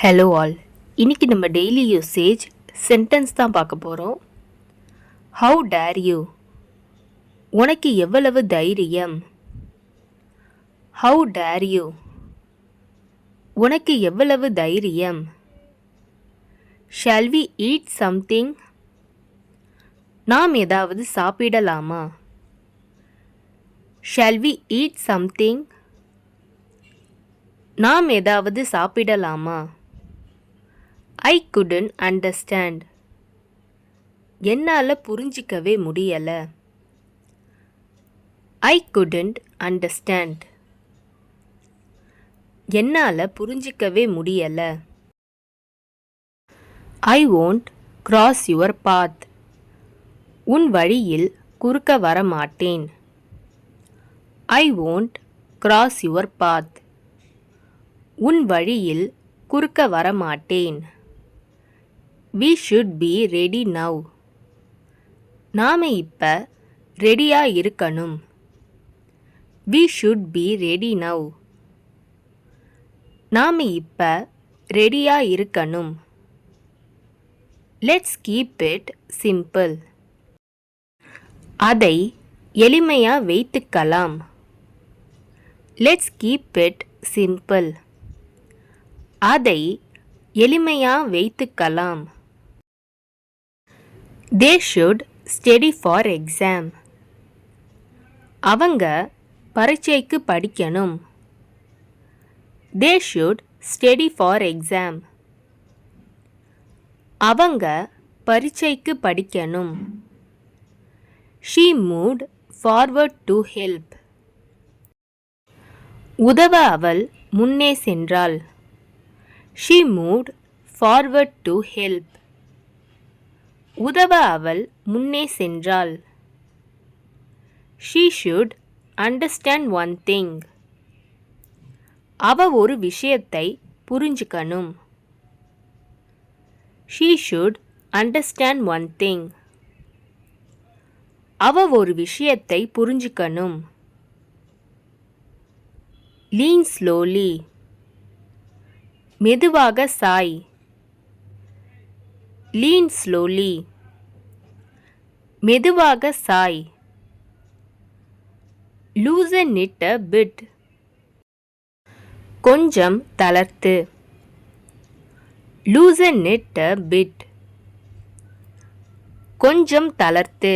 Hello all. இன்னைக்கு நம்ம daily usage sentence தான் பார்க்க போகிறோம். ஹவு டேர் யூ, உனக்கு எவ்வளவு தைரியம். ஹவு டேர் யூ, உனக்கு எவ்வளவு தைரியம். ஷால் வி ஈட் சம்திங், நாம் ஏதாவது சாப்பிடலாமா. ஷால் வி ஈட் சம்திங், நாம் ஏதாவது சாப்பிடலாமா. ஐ couldn't அண்டர்ஸ்டாண்ட், என்னால் புரிஞ்சிக்கவே முடியலை. ஐ couldn't அண்டர்ஸ்டாண்ட், என்னால் புரிஞ்சிக்கவே முடியலை. ஐ won't cross your path, உன் வழியில் குறுக்க வர மாட்டேன். ஐ won't cross your path, உன் வழியில் குறுக்க வர மாட்டேன். We should be ready now, நாம இப்ப ரெடியா இருக்கணும். We should be ready now, நாம இப்ப ரெடியா இருக்கணும். Let's keep it simple, அதை எளிமையா வைத்துக்கலாம். Let's keep it simple, அதை எளிமையா வைத்துக்கலாம். They should study for exam, அவங்க பரீட்சைக்கு படிக்கணும். They should study for exam, அவங்க பரீட்சைக்கு படிக்கணும். She moved forward to help, உதவ அவள் முன்னே சென்றாள். She moved forward to help, உதவ அவள் முன்னே சென்றாள். She should understand one thing, அவ ஒரு விஷயத்தை புரிஞ்சுக்கணும். She should understand one thing, அவ ஒரு விஷயத்தை புரிஞ்சுக்கணும். Lean slowly, மெதுவாக சாய். Lean slowly, மெதுவாக Sai. Loosen it a bit, கொஞ்சம் தளர்த்து. Loosen it a bit, கொஞ்சம் தளர்த்து.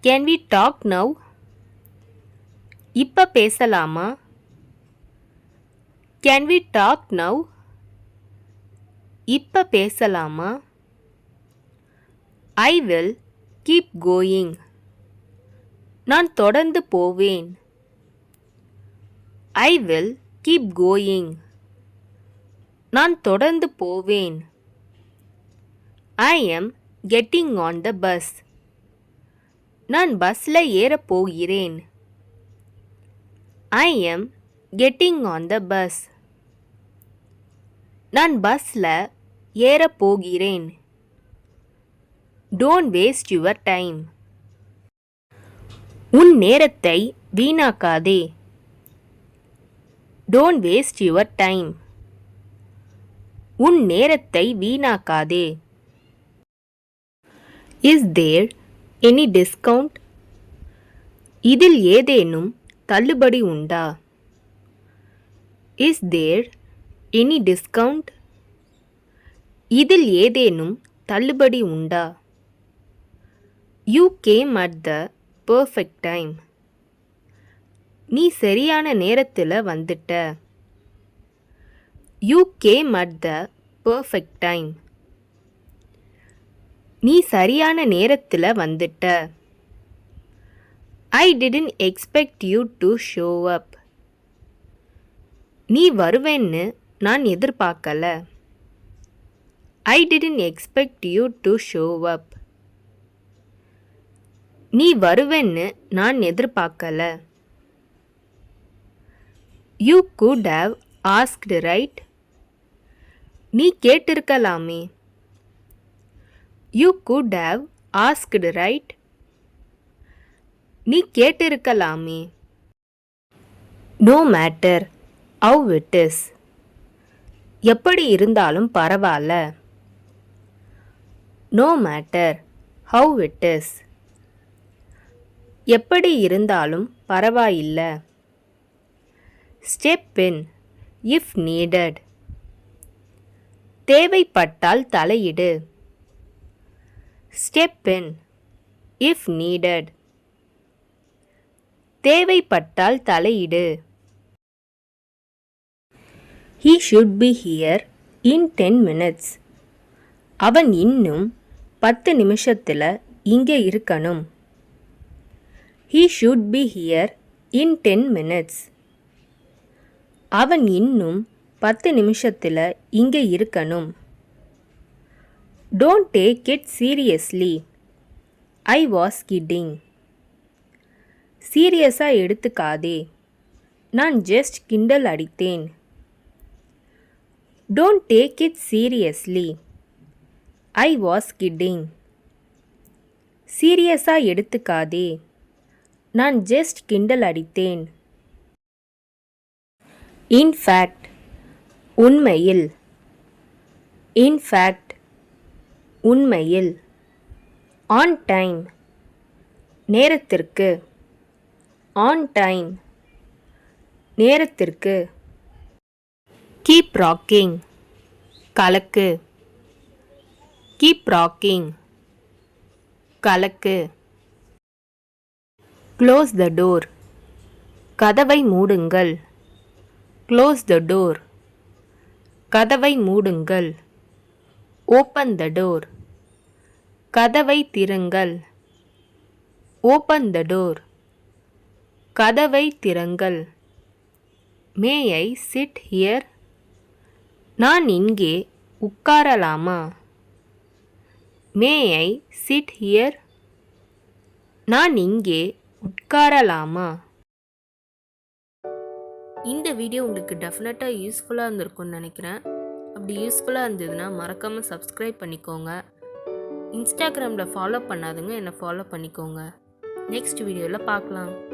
Can we talk now, இப்ப பேசலாமா. Can we talk now, இப்ப பேசலாமா. I will keep going, நான் தொடர்ந்து போவேன். I will keep going, நான் தொடர்ந்து போவேன். I am getting on the bus, நான் பஸ்ல ஏறப் போகிறேன். I am getting on the bus, நான் பஸ்ல ஏறப் போகிறேன். Don't waste your time, உன் நேரத்தை வீணாக்காதே. Don't waste your time, உன் நேரத்தை வீணாக்காதே. Is there any discount, இதில் ஏதேனும் தள்ளுபடி உண்டா. Is there any discount, இதில் ஏதேனும் தள்ளுபடி உண்டா. You came at the perfect time, நீ சரியான நேரத்தில் வந்துட்ட. You came at the perfect time, நீ சரியான நேரத்தில் வந்துட்ட. I didn't expect you to show up, நீ வருவேன்னு நான் எதிர்பார்க்கல. I didn't expect you to show up, நீ வருவேன்னு நான் எதிர்பார்க்கல. You could have asked, right, நீ கேட்டிருக்கலாமே. You could have asked, right, நீ கேட்டிருக்கலாமே. No matter how it is, எப்படி இருந்தாலும் பரவாயில்ல. No matter how it is. எப்படி இருந்தாலும் பரவாயில்ல. Step in if needed. தேவைப்பட்டால் தலையிடு. Step in if needed. தேவைப்பட்டால் தலையிடு. He should be here in 10 minutes. அவன் இன்னும் 10 நிமிஷத்தில் இங்கே இருக்கணும். He should be here in 10 minutes. அவன் இன்னும் 10 நிமிஷத்தில் இங்கே இருக்கணும். Don't take it seriously. I was kidding. சீரியஸாக எடுத்துக்காதே, நான் ஜஸ்ட் கிண்டல் அடித்தேன். Don't take it seriously. I was kidding. சீரியஸாக எடுத்துக்காதே, நான் ஜஸ்ட் கிண்டல் அடித்தேன். In fact, உண்மையில். In fact, உண்மையில். On time, நேரத்திற்கு. On time, நேரத்திற்கு. Keep rocking, கலக்கு. Keep rocking, கலக்கு. Close the door, கதவை மூடுங்கள். Close the door, கதவை மூடுங்கள். Open the door, கதவை திறங்கள். Open the door, கதவை திறங்கள். May I sit here? நான் இங்கே உட்காரலாமா? May I sit here? நான் இங்கே உட்காரலாமா? இந்த வீடியோ உங்களுக்கு டெஃபினட்டாக யூஸ்ஃபுல்லாக இருந்திருக்கும்னு நினைக்கிறேன். அப்படி யூஸ்ஃபுல்லாக இருந்ததுன்னா மறக்காமல் சப்ஸ்கிரைப் பண்ணிக்கோங்க. இன்ஸ்டாகிராமில் ஃபாலோ பண்ணாதுங்க, என்னை ஃபாலோ பண்ணிக்கோங்க. நெக்ஸ்ட் வீடியோவில் பார்க்கலாம்.